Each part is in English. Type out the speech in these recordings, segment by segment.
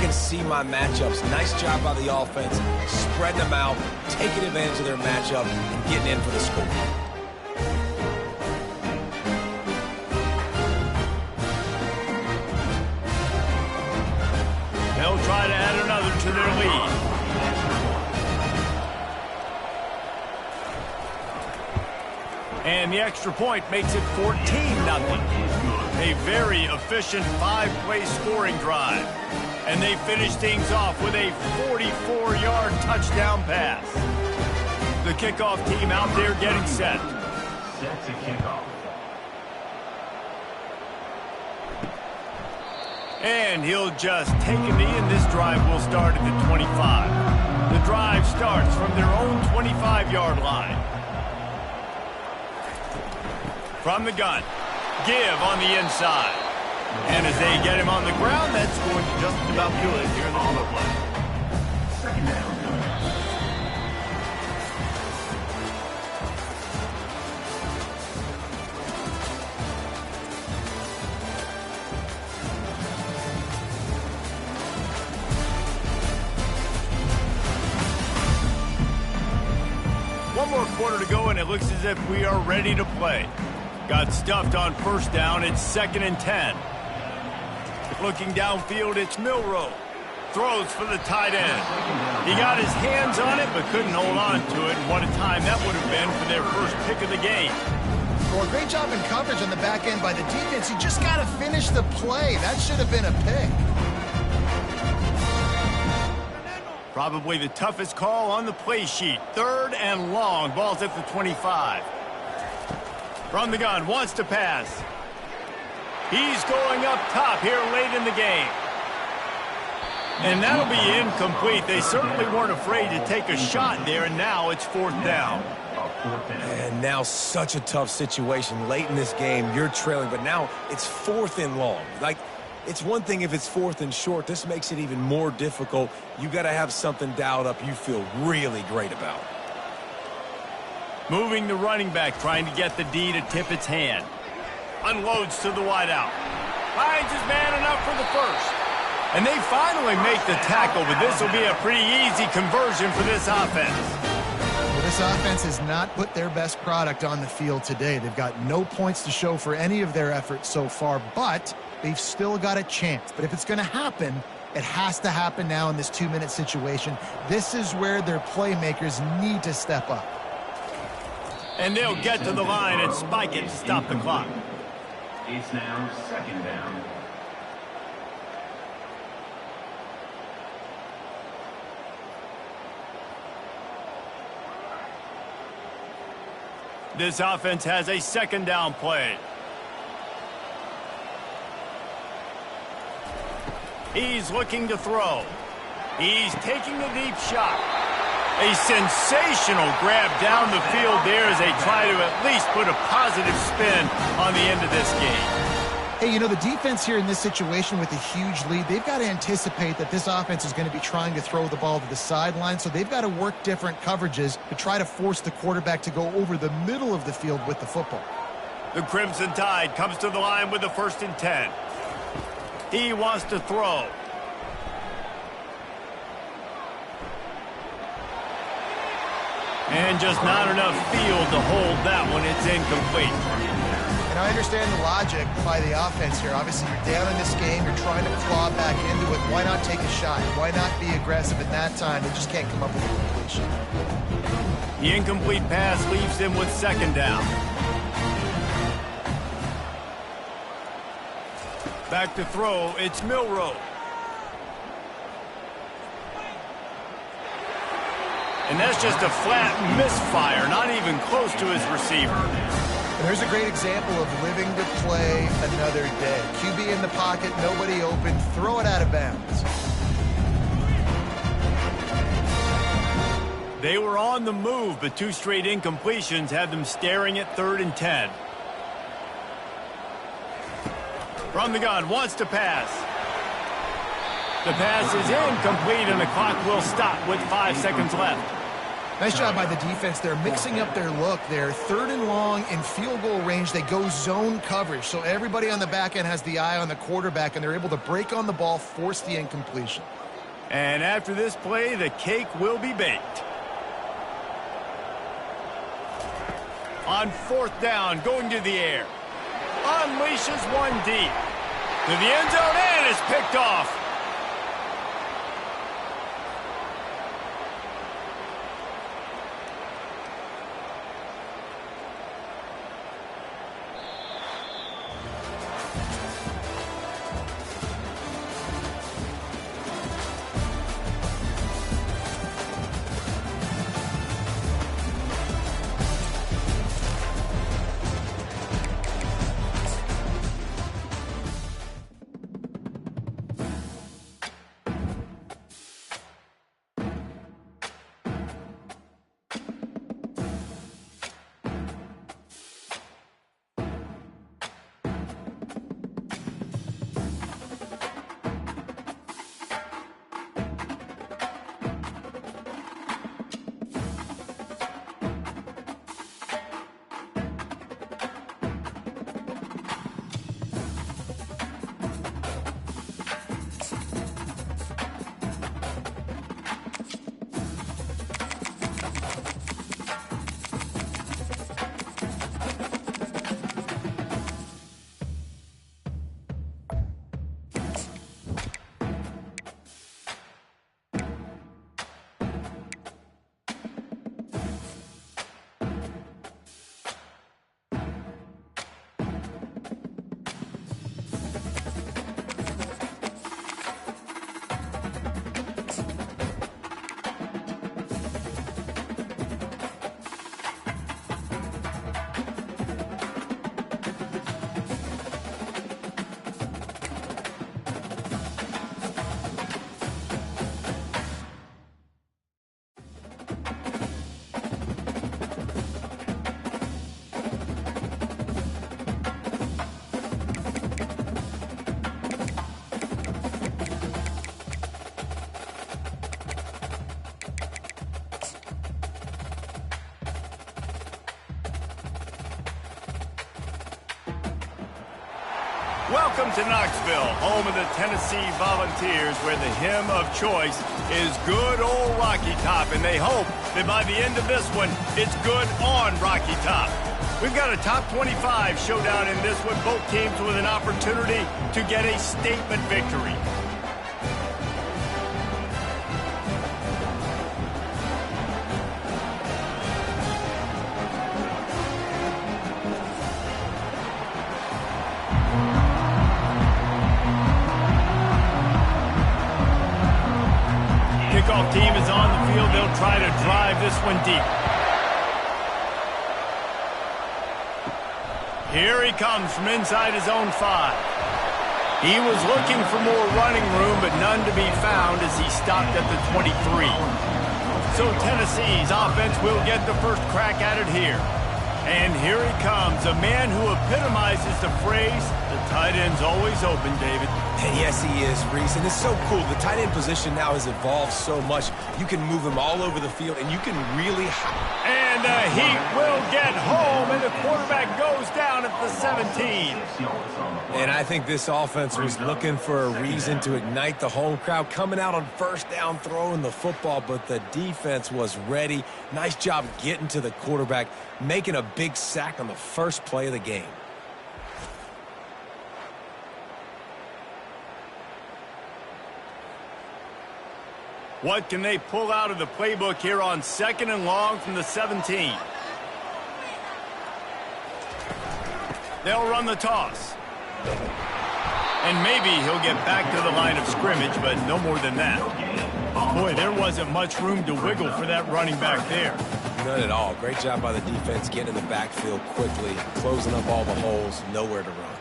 can see my matchups. Nice job by the offense, spreading them out, taking advantage of their matchup, and getting in for the score. They'll try to add another to their lead. And the extra point makes it 14-0. A very efficient 5-play scoring drive. And they finish things off with a 44-yard touchdown pass. The kickoff team out there getting set. Set to kickoff. And he'll just take a knee, and this drive will start at the 25. The drive starts from their own 25-yard line. From the gun, give on the inside. And as they get him on the ground, that's going to just about do it here in the hollow play. Second down. One more quarter to go, and it looks as if we are ready to play. Got stuffed on first down. It's 2nd and 10. Looking downfield, it's Milroe. Throws for the tight end. He got his hands on it, but couldn't hold on to it. And what a time that would have been for their first pick of the game. Well, great job in coverage on the back end by the defense. You just got to finish the play. That should have been a pick. Probably the toughest call on the play sheet. 3rd and long. Ball's at the 25. From the gun, wants to pass. He's going up top here late in the game. And that'll be incomplete. They certainly weren't afraid to take a shot there, and now it's 4th down. And now such a tough situation. Late in this game, you're trailing, but now it's 4th and long. Like, it's one thing if it's 4th and short. This makes it even more difficult. You got to have something dialed up you feel really great about. Moving the running back, trying to get the D to tip its hand. Unloads to the wideout. Finds his man enough for the first. And they finally make the tackle, but this will be a pretty easy conversion for this offense. Well, this offense has not put their best product on the field today. They've got no points to show for any of their efforts so far, but they've still got a chance. But if it's going to happen, it has to happen now in this 2-minute situation. This is where their playmakers need to step up. And they'll get to the line and spike it to stop the clock. It's now 2nd down. This offense has a 2nd down play. He's looking to throw. He's taking a deep shot. A sensational grab down the field there as they try to at least put a positive spin on the end of this game. Hey, you know, the defense here in this situation with a huge lead, they've got to anticipate that this offense is going to be trying to throw the ball to the sideline, so they've got to work different coverages to try to force the quarterback to go over the middle of the field with the football. The Crimson Tide comes to the line with the 1st and 10. He wants to throw. And just not enough field to hold that one. It's incomplete. And I understand the logic by the offense here. Obviously, you're down in this game. You're trying to claw back into it. Why not take a shot? Why not be aggressive at that time? They just can't come up with a completion. The incomplete pass leaves them with 2nd down. Back to throw. It's Milroe. And that's just a flat misfire, not even close to his receiver. And there's a great example of living to play another day. QB in the pocket, nobody open, throw it out of bounds. They were on the move, but 2 straight incompletions had them staring at 3rd and 10. From the gun, wants to pass. The pass is incomplete, and the clock will stop with 5 seconds left. Nice job by the defense. They're mixing up their look. They're 3rd and long in field goal range. They go zone coverage. So everybody on the back end has the eye on the quarterback, and they're able to break on the ball, force the incompletion. And after this play, the cake will be baked. On 4th down, going to the air. Unleashes one deep. To the end zone, and is picked off. Welcome to Knoxville, home of the Tennessee Volunteers, where the hymn of choice is good old Rocky Top, and they hope that by the end of this one, it's good on Rocky Top. We've got a top 25 showdown in this one, both teams with an opportunity to get a statement victory. Kickoff team is on the field. They'll try to drive this one deep. Here he comes from inside his own 5. He was looking for more running room, but none to be found as he stopped at the 23. So Tennessee's offense will get the first crack at it here. And here he comes, a man who epitomizes the phrase, the tight end's always open, David. And yes, he is, Reese, and it's so cool. The tight end position now has evolved so much. You can move him all over the field, and you can really... And the Heat will get home, and the quarterback goes down at the 17. And I think this offense was looking for a reason to ignite the home crowd, coming out on first down, throwing the football, but the defense was ready. Nice job getting to the quarterback, making a big sack on the first play of the game. What can they pull out of the playbook here on 2nd and long from the 17? They'll run the toss. And maybe he'll get back to the line of scrimmage, but no more than that. Boy, there wasn't much room to wiggle for that running back there. None at all. Great job by the defense getting in the backfield quickly, closing up all the holes, nowhere to run.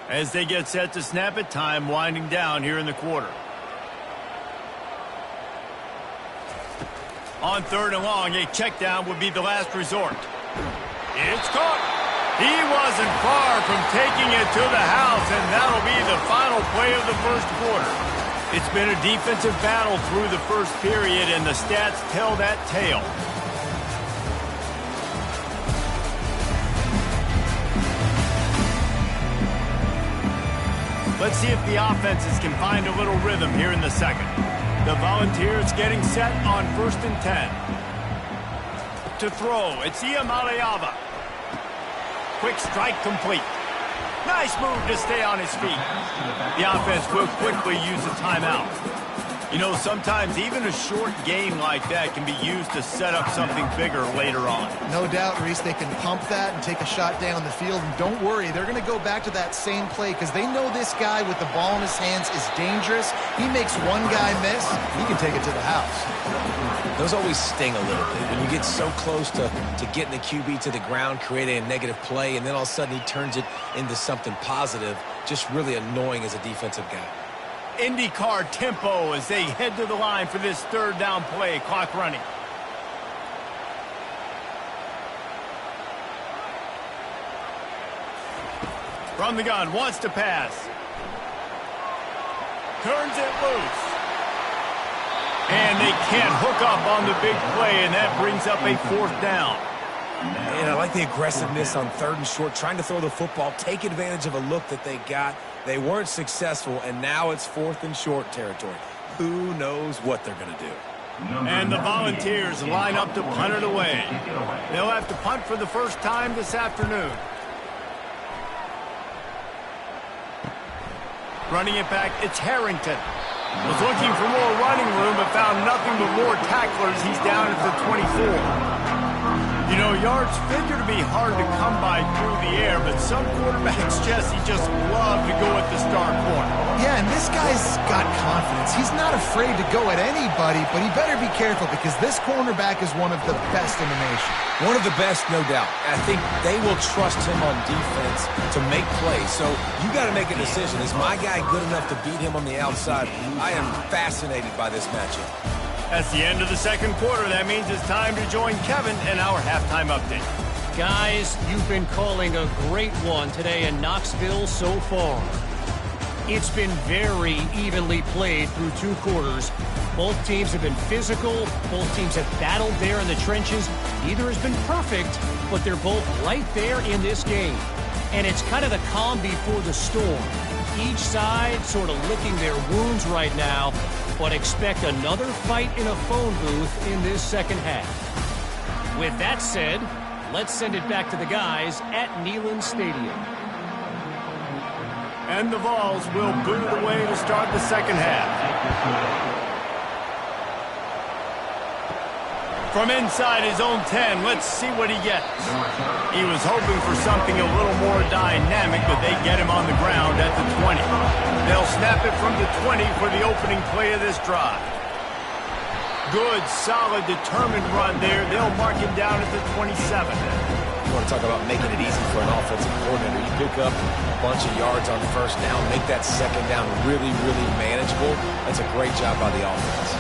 As they get set to snap it, time winding down here in the quarter. On 3rd and long, a check down would be the last resort. It's caught. He wasn't far from taking it to the house, and that'll be the final play of the first quarter. It's been a defensive battle through the first period, and the stats tell that tale. Let's see if the offenses can find a little rhythm here in the second. The Volunteers getting set on 1st and 10. To throw, it's Iamaleava. Quick strike complete. Nice move to stay on his feet. The offense will quickly use a timeout. You know, sometimes even a short game like that can be used to set up something bigger later on. No doubt, Reese, they can pump that and take a shot down the field. And don't worry, they're going to go back to that same play because they know this guy with the ball in his hands is dangerous. He makes one guy miss, he can take it to the house. Those always sting a little bit. When you get so close to getting the QB to the ground, creating a negative play, and then all of a sudden he turns it into something positive, just really annoying as a defensive guy. IndyCar tempo as they head to the line for this 3rd down play. Clock running. From the gun, wants to pass. Turns it loose. And they can't hook up on the big play, and that brings up a 4th down. And I like the aggressiveness on 3rd and short, trying to throw the football, take advantage of a look that they got. They weren't successful, and now it's 4th and short territory. Who knows what they're going to do? And the Volunteers line up to punt it away. They'll have to punt for the first time this afternoon. Running it back, it's Harrington. Was looking for more running room, but found nothing but more tacklers. He's down at the 24. You know, yards figure to be hard to come by through the air, but some quarterbacks, Jesse, just love to go at the star corner. Yeah, and this guy's got confidence. He's not afraid to go at anybody, but he better be careful because this cornerback is one of the best in the nation. One of the best, no doubt. I think they will trust him on defense to make plays. So you got to make a decision. Is my guy good enough to beat him on the outside? I am fascinated by this matchup. That's the end of the second quarter. That means it's time to join Kevin in our halftime update. Guys, you've been calling a great one today in Knoxville so far. It's been very evenly played through 2 quarters. Both teams have been physical. Both teams have battled there in the trenches. Neither has been perfect, but they're both right there in this game. And it's kind of the calm before the storm. Each side sort of licking their wounds right now, but expect another fight in a phone booth in this second half. With that said, let's send it back to the guys at Neyland Stadium. And the Vols will boot it away to start the second half. From inside his own 10, let's see what he gets. He was hoping for something a little more dynamic, but they get him on the ground at the 20. They'll snap it from the 20 for the opening play of this drive. Good, solid, determined run there. They'll mark him down at the 27. You want to talk about making it easy for an offensive coordinator. You pick up a bunch of yards on 1st down, make that 2nd down really, really manageable. That's a great job by the offense.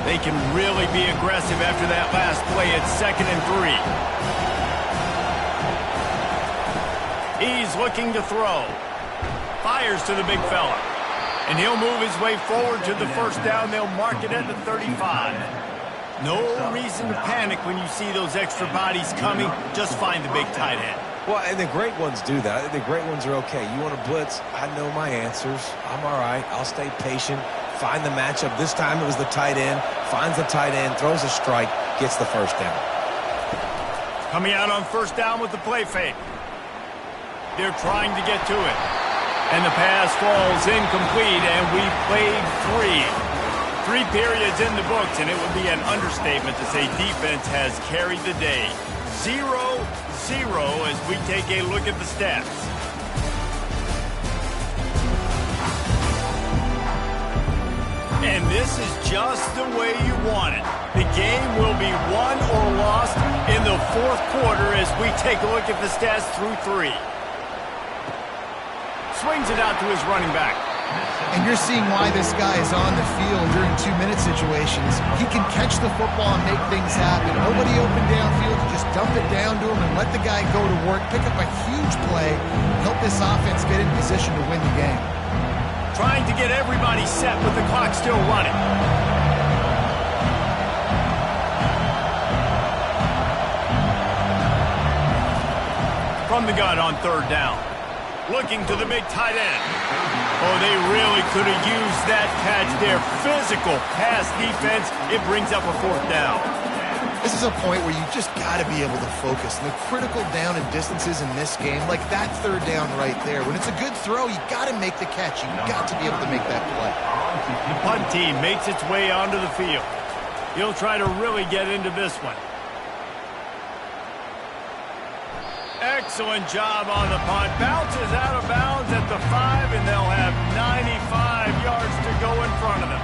They can really be aggressive after that last play at 2nd and 3. He's looking to throw. Fires to the big fella. And he'll move his way forward to the 1st down. They'll mark it at the 35. No reason to panic when you see those extra bodies coming. Just find the big tight end. Well, and the great ones do that. The great ones are okay. You want to blitz? I know my answers. I'm all right. I'll stay patient. Find the matchup. This time it was the tight end. Finds the tight end, throws a strike, gets the 1st down. Coming out on 1st down with the play fake. They're trying to get to it. And the pass falls incomplete, and we've played 3. 3 periods in the books, and it would be an understatement to say defense has carried the day. 0-0 as we take a look at the stats. And this is just the way you want it. The game will be won or lost in the 4th quarter as we take a look at the stats through 3. Swings it out to his running back. And you're seeing why this guy is on the field during 2-minute situations. He can catch the football and make things happen. Nobody open downfield. You just dump it down to him and let the guy go to work, pick up a huge play, help this offense get in position to win the game. Trying to get everybody set with the clock still running. From the gun on third down. Looking to the big tight end. Oh, they really could have used that catch there. Physical pass defense. It brings up a fourth down. This is a point where you just got to be able to focus. And the critical down and distances in this game, like that third down right there, when it's a good throw, you got to make the catch. You got to be able to make that play. The punt team makes its way onto the field. He'll try to really get into this one. Excellent job on the punt. Bounces out of bounds at the 5, and they'll have 95 yards to go in front of them.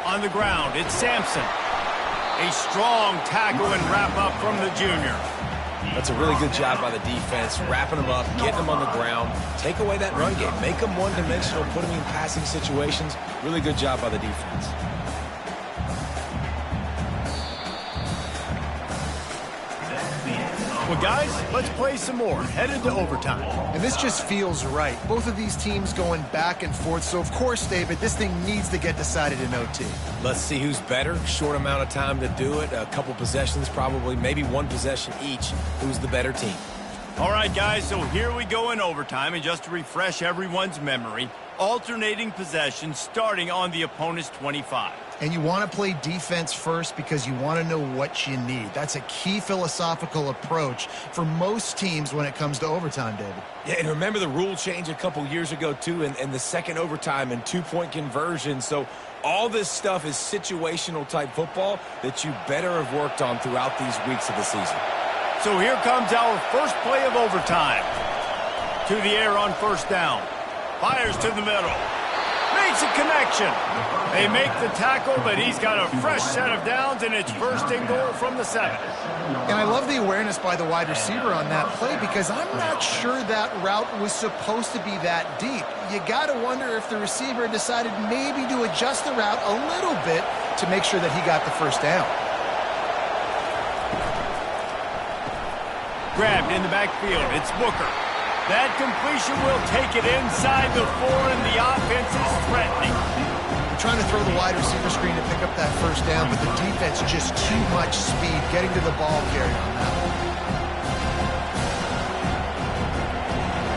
On the ground, it's Sampson. A strong tackle and wrap up from the junior. That's a really good job by the defense, wrapping them up, getting them on the ground. Take away that run game. Make them one-dimensional, put them in passing situations. Really good job by the defense. Well, guys, let's play some more. Headed to overtime. And this just feels right. Both of these teams going back and forth. So, of course, David, this thing needs to get decided in OT. Let's see who's better. Short amount of time to do it. A couple possessions probably, maybe one possession each. Who's the better team? All right, guys, so here we go in overtime. And just to refresh everyone's memory, alternating possessions starting on the opponent's 25. And you want to play defense first because you want to know what you need. That's a key philosophical approach for most teams when it comes to overtime, David. Yeah, and remember the rule change a couple years ago, too, and the second overtime and two-point conversion. So all this stuff is situational type football that you better have worked on throughout these weeks of the season. So here comes our first play of overtime. To the air on first down. Fires to the middle. Makes a connection. They make the tackle, but he's got a fresh set of downs, and it's first and goal from the 7. And I love the awareness by the wide receiver on that play because I'm not sure that route was supposed to be that deep. You got to wonder if the receiver decided maybe to adjust the route a little bit to make sure that he got the first down. Grabbed in the backfield. It's Booker. That completion will take it inside the 4, and the offense is threatening. Trying to throw the wide receiver screen to pick up that first down, but the defense just too much speed getting to the ball carrier on that one.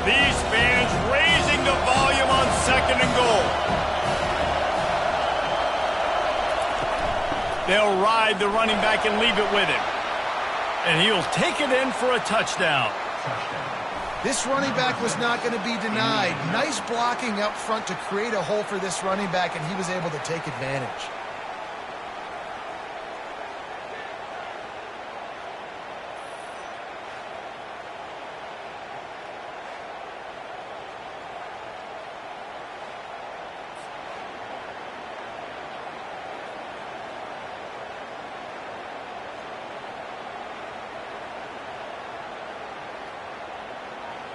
These fans raising the volume on second and goal. They'll ride the running back and leave it with him. And he'll take it in for a touchdown. This running back was not going to be denied. Nice blocking up front to create a hole for this running back, and he was able to take advantage.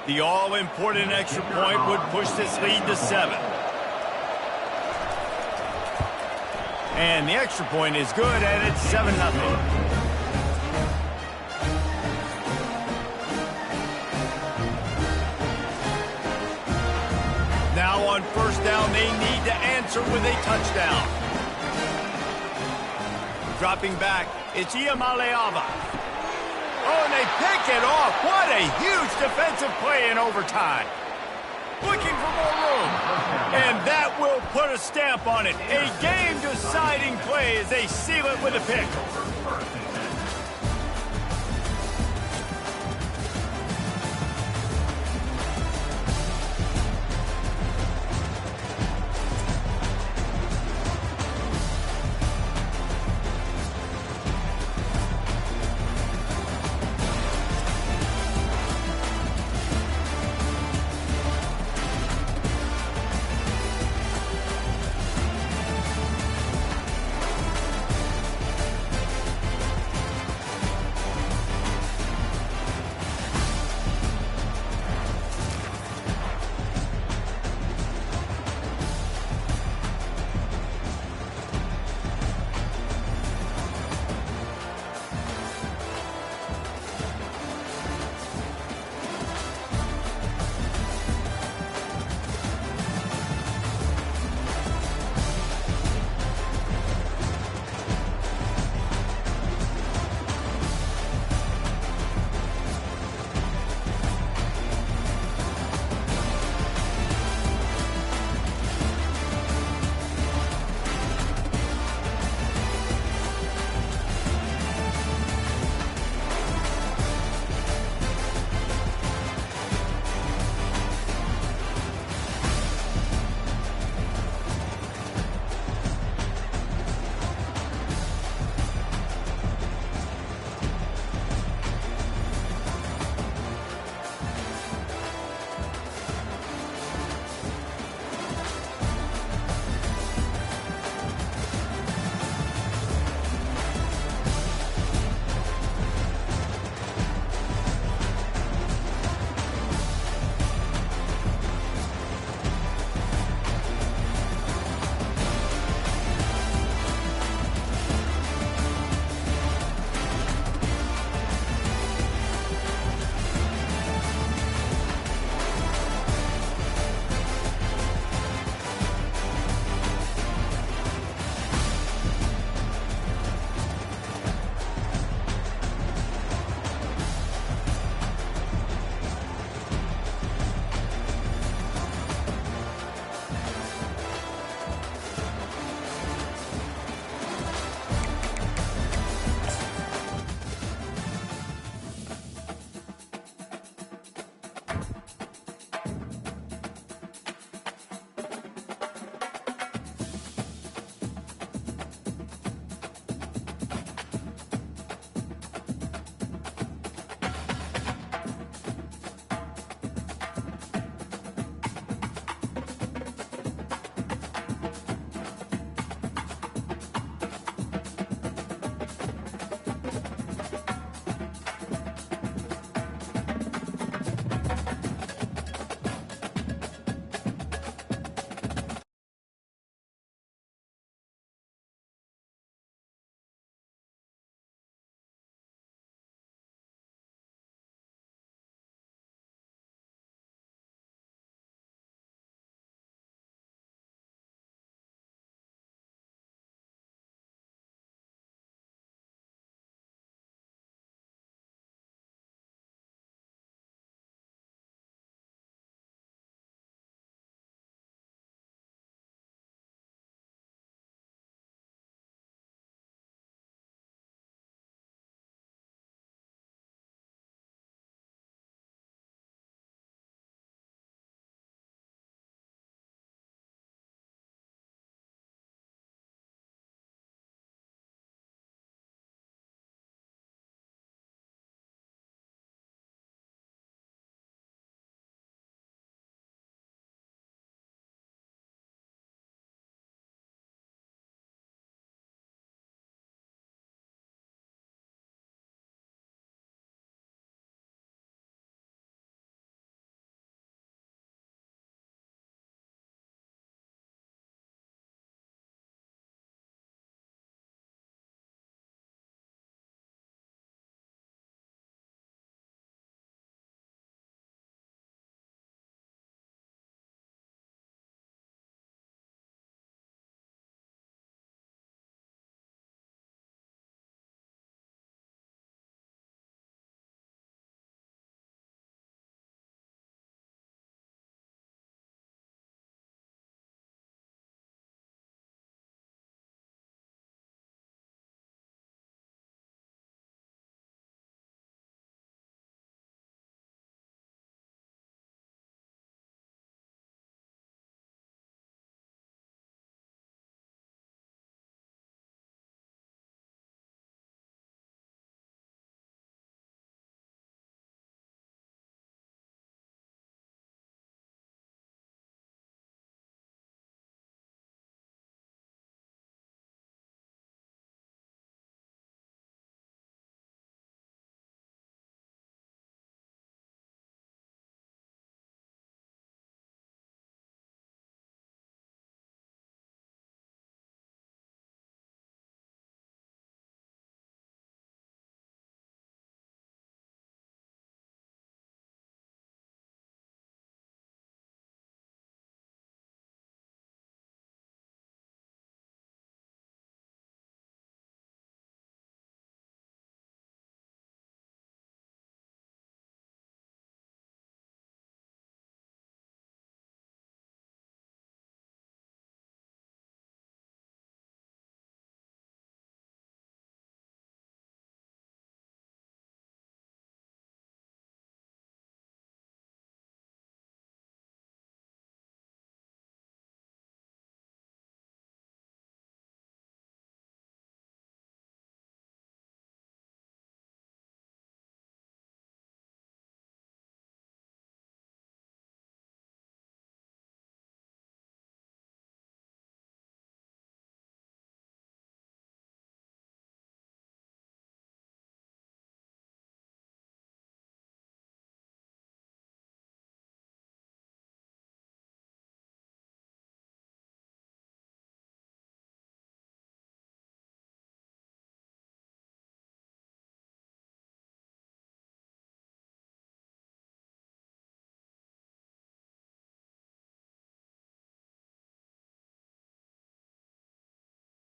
The all-important extra point would push this lead to 7. And the extra point is good, and it's 7-0. Now on first down, they need to answer with a touchdown. Dropping back, it's Iamaleava. Oh, and they pick it off. What a huge defensive play in overtime. Looking for more room. And that will put a stamp on it. A game-deciding play as they seal it with a pick.